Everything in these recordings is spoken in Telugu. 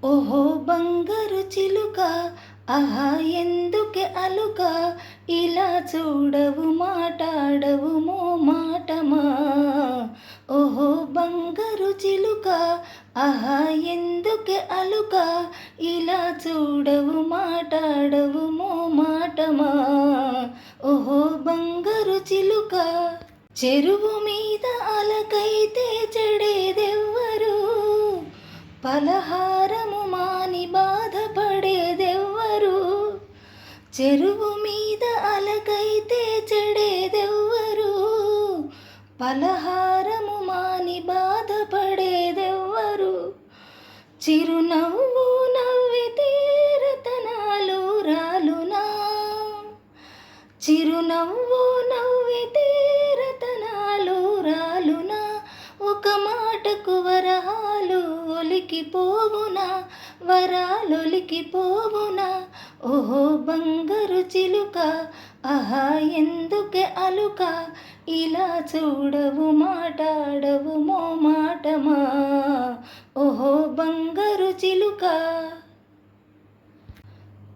ఓహో బంగారు చిలుక, ఆహా ఎందుకే అలుక, ఇలా చూడవు మాటాడవు మోమాటమా. ఓహో బంగారు చిలుక, ఆహా ఎందుకే అలుక, ఇలా చూడవు మాటాడవు మోమాటమా. ఓహో బంగారు చిలుక, చెరువు మీద అలకైతే చెడేదెవ్వరు, పలహారము మాని బాధపడేదెవ్వరు. చెరువు మీద అలకైతే చెడేదెవ్వరు, పలహారము మాని బాధపడేదెవ్వరు. చిరునవ్వు నవ్వితే రతనాలు రాలునా, చిరునవ్వు నవ్వితే రతనాలు రాలునా. ఒక మాటకు వరహాలు ఒలికిపోవునా, వరాలొలికిపోవునా. ఓహో బంగారు చిలుక, ఆహా ఎందుకే అలుక, ఇలా చూడవు మాటాడవు మోమాటమా. ఓహో బంగారు చిలుక,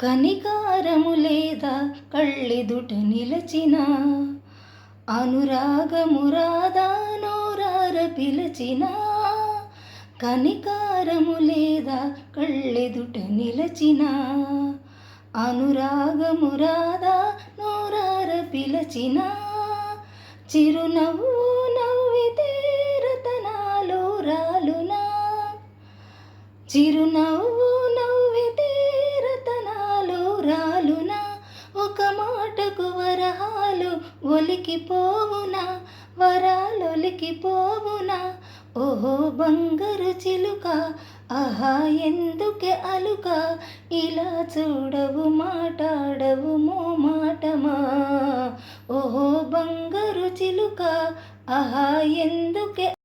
కనికారము లేదా కళ్ళెదుట నిలచిన, అనురాగమురాదా నోరార పిలచిన. కనికారము లేదా కళ్ళెదుట నిలచిన, అనురాగమురాదా నోరార పిలచిన. చిరునవ్వు నవ్వితే రతనాలు రాలునా, చిరునవ్వు నవ్వితే రతనాలు రాలునా. ఒక మాటకు వరహాలు ఒలికిపోవునా, వరాలొలికిపోవునా. ఓహో బంగారు చిలుక, ఆహా ఎందుకే అలుక, ఇలా చూడవు మాటాడవు మోమాటమా. ఓహో బంగారు చిలుక, ఆహా ఎందుకే